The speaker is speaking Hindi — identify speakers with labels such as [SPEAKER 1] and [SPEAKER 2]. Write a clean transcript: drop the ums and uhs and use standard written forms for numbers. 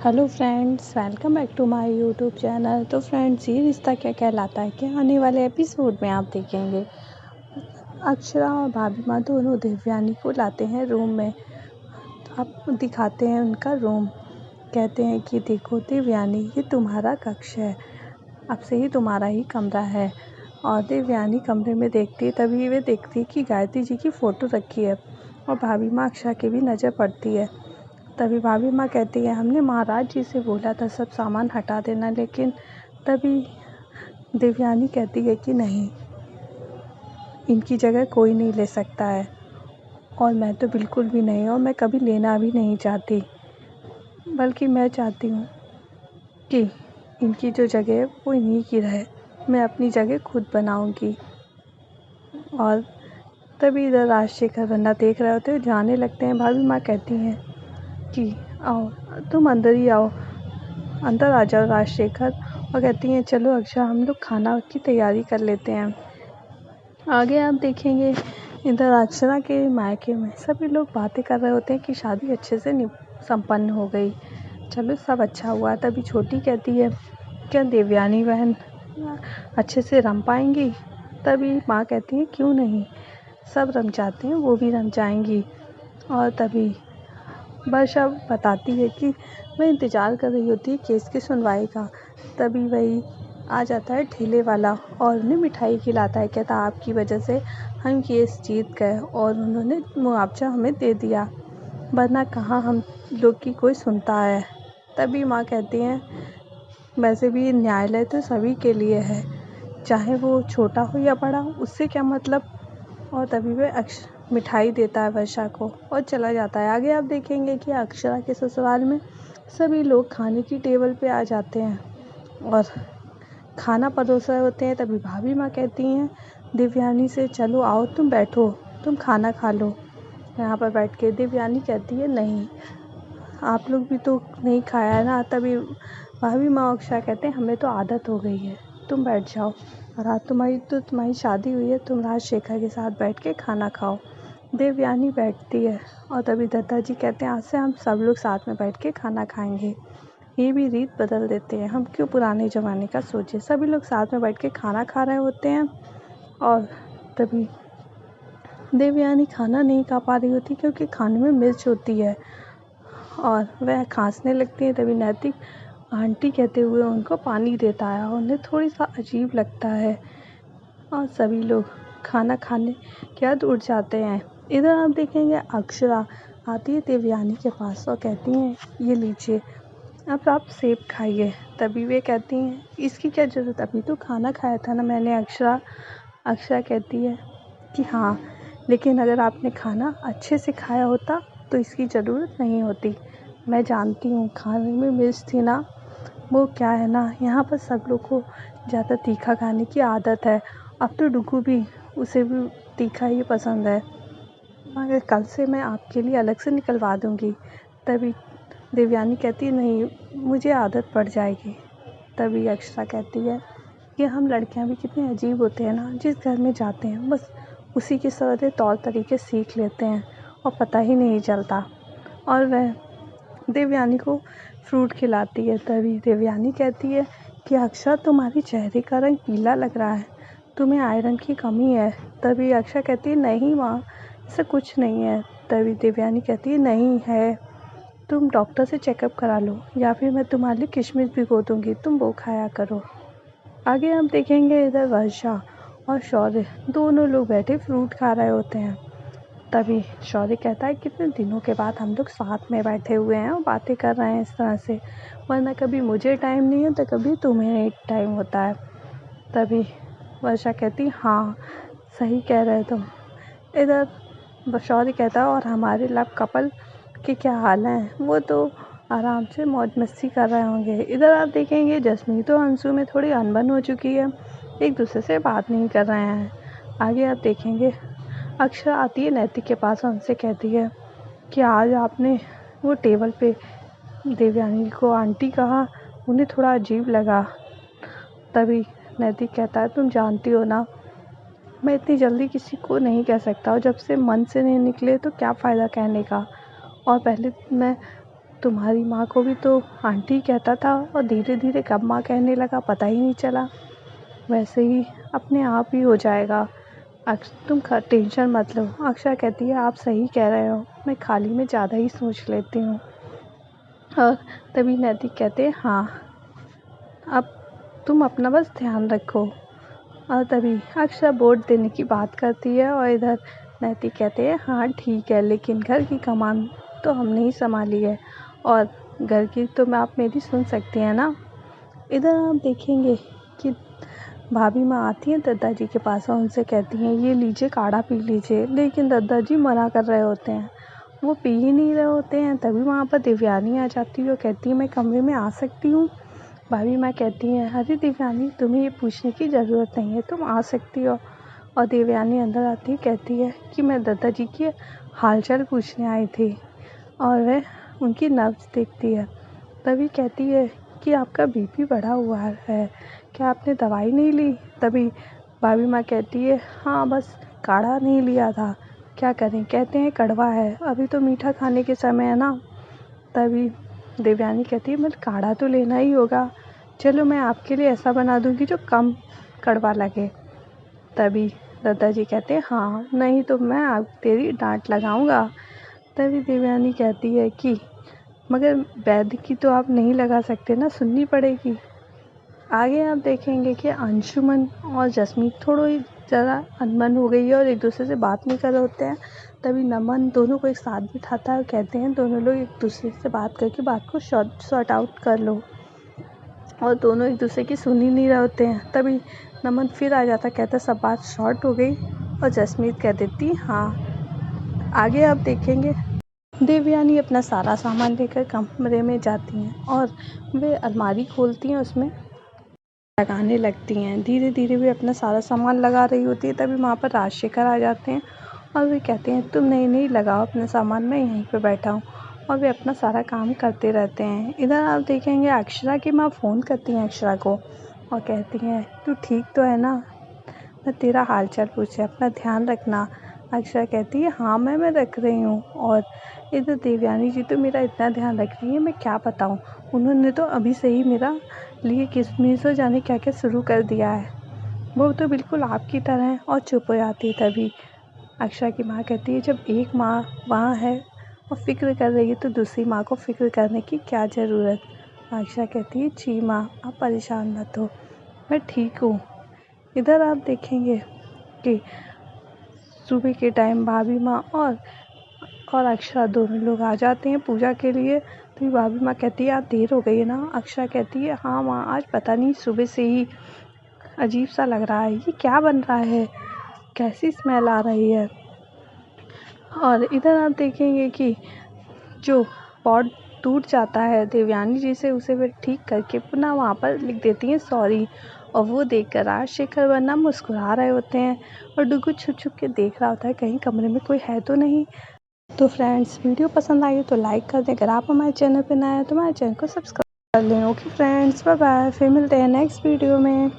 [SPEAKER 1] Hello friends, welcome back to my YouTube channel. तो फ्रेंड्स, ये रिश्ता क्या कहलाता है कि आने वाले एपिसोड में आप देखेंगे अक्षरा और भाभी माँ दोनों देवयानी को लाते हैं रूम में। आप दिखाते हैं उनका रूम, कहते हैं कि देखो देवयानी, ये तुम्हारा कक्ष है, अब से ही तुम्हारा ही कमरा है। और देवयानी कमरे में देखती, तभी वे देखती कि गायत्री जी की फ़ोटो रखी है और भाभी माँ अक्षरा की भी नज़र पड़ती है। तभी भाभी माँ कहती है, हमने महाराज जी से बोला था सब सामान हटा देना, लेकिन तभी देवयानी कहती है कि नहीं, इनकी जगह कोई नहीं ले सकता है और मैं तो बिल्कुल भी नहीं, और मैं कभी लेना भी नहीं चाहती, बल्कि मैं चाहती हूँ कि इनकी जो जगह है वो इन्हीं की रहे, मैं अपनी जगह खुद बनाऊँगी। और तभी इधर राजशेखर बन्ना देख रहे होते हैं, जाने लगते हैं। भाभी माँ कहती हैं कि आओ, तुम अंदर ही आओ, अंदर आ जाओ राजशेखर। और कहती हैं चलो अक्षरा, हम लोग खाना की तैयारी कर लेते हैं। आगे आप देखेंगे इधर अक्षरा के मायके में सभी लोग बातें कर रहे होते हैं कि शादी अच्छे से संपन्न हो गई, चलो सब अच्छा हुआ। तभी छोटी कहती है, क्या देवयानी बहन अच्छे से रम पाएंगी? तभी माँ कहती है क्यों नहीं, सब रम जाते हैं, वो भी रम जाएंगी। और तभी वर्षा बताती है कि वह इंतज़ार कर रही होती है केस की सुनवाई का। तभी वही आ जाता है ठेले वाला और उन्हें मिठाई खिलाता है, कहता आपकी वजह से हम केस जीत गए और उन्होंने मुआवजा हमें दे दिया, वरना कहाँ हम लोग की कोई सुनता है। तभी माँ कहती हैं वैसे भी न्यायालय तो सभी के लिए है, चाहे वो छोटा हो या बड़ा, उससे क्या मतलब। और तभी वह मिठाई देता है वर्षा को और चला जाता है। आगे आप देखेंगे कि अक्षरा के ससुराल में सभी लोग खाने की टेबल पे आ जाते हैं और खाना परोस रहे होते हैं। तभी भाभी माँ कहती हैं देवयानी से, चलो आओ, तुम बैठो, तुम खाना खा लो यहाँ पर बैठ के। देवयानी कहती है नहीं, आप लोग भी तो नहीं खाया है ना। तभी भाभी माँ अक्षरा कहते हैं हमें तो आदत हो गई है, तुम बैठ जाओ, और आज तुम्हारी शादी हुई है, तुम राजशेखर के साथ बैठ के खाना खाओ। देवयानी बैठती है और तभी दादाजी कहते हैं आज से हम सब लोग साथ में बैठ के खाना खाएंगे, ये भी रीत बदल देते हैं, हम क्यों पुराने ज़माने का सोचें। सभी लोग साथ में बैठ के खाना खा रहे होते हैं और तभी देवयानी खाना नहीं खा पा रही होती क्योंकि खाने में मिर्च होती है और वह खांसने लगती है। तभी नैतिक आंटी कहते हुए उनको पानी देता है और उन्हें थोड़ी सा अजीब लगता है और सभी लोग खाना खाने के बाद उठ जाते हैं। इधर आप देखेंगे अक्षरा आती है देवयानी के पास और कहती हैं ये लीजिए, अब आप सेब खाइए। तभी वे कहती हैं इसकी क्या ज़रूरत, अभी तो खाना खाया था ना मैंने। अक्षरा कहती है कि हाँ, लेकिन अगर आपने खाना अच्छे से खाया होता तो इसकी ज़रूरत नहीं होती। मैं जानती हूँ खाने में मिर्च थी ना, वो क्या है ना, यहाँ पर सब लोग को ज़्यादा तीखा खाने की आदत है। अब तो डुगू भी, उसे भी तीखा ही पसंद है, मगर कल से मैं आपके लिए अलग से निकलवा दूँगी। तभी देवयानी कहती है नहीं, मुझे आदत पड़ जाएगी। तभी अक्षरा कहती है कि हम लड़कियां भी कितने अजीब होते हैं ना, जिस घर में जाते हैं बस उसी के सारे तौर तरीके सीख लेते हैं और पता ही नहीं चलता। और वह देवयानी को फ्रूट खिलाती है। तभी देवयानी कहती है कि अक्षरा तुम्हारे चेहरे का रंग पीला लग रहा है, तुम्हें आयरन की कमी है। तभी अक्षरा कहती है नहीं माँ, ऐसा कुछ नहीं है। तभी देवयानी कहती है नहीं है, तुम डॉक्टर से चेकअप करा लो, या फिर मैं तुम्हारे लिए किशमिश भिगो दूँगी, तुम वो खाया करो। आगे हम देखेंगे इधर वर्षा और शौर्य दोनों लोग बैठे फ्रूट खा रहे होते हैं। तभी शौर्य कहता है कितने दिनों के बाद हम लोग साथ में बैठे हुए हैं और बातें कर रहे हैं इस तरह से, वरना कभी मुझे टाइम नहीं है तो कभी तुम्हें नहीं टाइम होता है। तभी वर्षा कहती हाँ, सही कह रहे तुम। इधर शौर्य कहता है और हमारे लव कपल के क्या हाल हैं, वो तो आराम से मौज मस्ती कर रहे होंगे। इधर आप देखेंगे जसमीत और अंशु में थोड़ी अनबन हो चुकी है, एक दूसरे से बात नहीं कर रहे हैं। आगे आप देखेंगे अक्षरा आती है नैतिक के पास और उनसे कहती है कि आज आपने वो टेबल पे देवयानी को आंटी कहा, उन्हें थोड़ा अजीब लगा। तभी नैतिक कहता है तुम जानती हो ना, मैं इतनी जल्दी किसी को नहीं कह सकता, और जब से मन से नहीं निकले तो क्या फ़ायदा कहने का। और पहले मैं तुम्हारी माँ को भी तो आंटी कहता था और धीरे धीरे कब माँ कहने लगा पता ही नहीं चला। वैसे ही अपने आप ही हो जाएगा, तुम टेंशन मत लो। अक्षरा कहती है आप सही कह रहे हो, मैं खाली में ज़्यादा ही सोच लेती हूँ। और तभी नैतिक कहते हैं हाँ, अब तुम अपना बस ध्यान रखो। और तभी अक्षरा वोट देने की बात करती है और इधर नैतिक कहते हैं हाँ ठीक है, लेकिन घर की कमान तो हमने ही संभाली है और घर की तो आप मेरी सुन सकती हैं ना। इधर आप देखेंगे कि भाभी माँ आती हैं दादाजी के पास और उनसे कहती हैं ये लीजिए काढ़ा पी लीजिए, लेकिन दादाजी मना कर रहे होते हैं, वो पी ही नहीं रहे होते हैं। तभी वहाँ पर देवयानी आ जाती है और कहती है मैं कमरे में आ सकती हूँ। भाभी माँ कहती हैं अरे देवयानी तुम्हें ये पूछने की ज़रूरत नहीं है, तुम आ सकती हो। और देवयानी अंदर आती है, कहती है कि मैं दादाजी की हालचाल पूछने आई थी। और वह उनकी नब्ज़ देखती है। तभी कहती है कि आपका बीपी बढ़ा हुआ है, क्या आपने दवाई नहीं ली? तभी भाभी माँ कहती है हाँ बस काढ़ा नहीं लिया था, क्या करें, कहते हैं कड़वा है, अभी तो मीठा खाने के समय है ना। तभी देवयानी कहती है मतलब काढ़ा तो लेना ही होगा, चलो मैं आपके लिए ऐसा बना दूँगी जो कम कड़वा लगे। तभी दादाजी कहते हैं हाँ, नहीं तो मैं आप तेरी डांट लगाऊंगा। तभी देवयानी कहती है कि मगर वैद्य की तो आप नहीं लगा सकते ना, सुननी पड़ेगी। आगे आप देखेंगे कि अंशुमन और जसमीत थोड़ी ज़रा अनबन हो गई है और एक दूसरे से बात नहीं कर रहे होते हैं। तभी नमन दोनों को एक साथ बिठाता है और कहते हैं दोनों लोग एक दूसरे से बात करके बात को सॉर्ट आउट कर लो, और दोनों एक दूसरे की सुन ही नहीं रहे होते हैं। तभी नमन फिर आ जाता, कहता सब बात शॉर्ट हो गई, और जसमीत कह देती हाँ। आगे आप देखेंगे देवयानी अपना सारा सामान लेकर कमरे में जाती हैं और वे अलमारी खोलती हैं, उसमें लगाने लगती हैं। धीरे धीरे वे अपना सारा सामान लगा रही होती है। तभी वहाँ पर राजशेखर आ जाते हैं और वे कहते हैं तुम नहीं लगाओ अपना सामान, मैं यहीं पे बैठा हूँ। और वे अपना सारा काम करते रहते हैं। इधर आप देखेंगे अक्षरा की माँ फ़ोन करती हैं अक्षरा को और कहती हैं तू ठीक तो है ना, मैं तेरा हाल चाल पूछे, अपना ध्यान रखना। अक्षरा कहती है हाँ मैं रख रही हूँ। और इधर देवयानी जी तो मेरा इतना ध्यान रख रही है, मैं क्या बताऊँ, उन्होंने तो अभी से ही मेरा लिए किसमिस जाने क्या क्या शुरू कर दिया है, वो तो बिल्कुल आपकी तरह है। और चुप हो जाती है। तभी अक्षरा की माँ कहती है जब एक माँ वहाँ है और फ़िक्र कर रही है तो दूसरी माँ को फ़िक्र करने की क्या ज़रूरत। अक्षरा कहती है जी माँ आप परेशान मत हो, मैं ठीक हूँ। इधर आप देखेंगे कि सुबह के टाइम भाभी माँ और अक्षरा दोनों लोग आ जाते हैं पूजा के लिए। तो भाभी माँ कहती है आज देर हो गई है ना। अक्षरा कहती है हाँ माँ, आज पता नहीं सुबह से ही अजीब सा लग रहा है, ये क्या बन रहा है, कैसी स्मेल आ रही है। और इधर आप देखेंगे कि जो पॉट टूट जाता है देवयानी जी से, उसे वे ठीक करके पुनः वहाँ पर लिख देती हैं सॉरी। और वो देखकर राजशेखर वरना मुस्कुरा रहे होते हैं और डुगु छुप छुप के देख रहा होता है कहीं कमरे में कोई है तो नहीं। तो फ्रेंड्स वीडियो पसंद आई तो लाइक कर दें, अगर आप हमारे चैनल पर नए हैं तो हमारे चैनल को सब्सक्राइब कर लें। ओके फ्रेंड्स, बाय बाय, फिर मिलते हैं नेक्स्ट वीडियो में।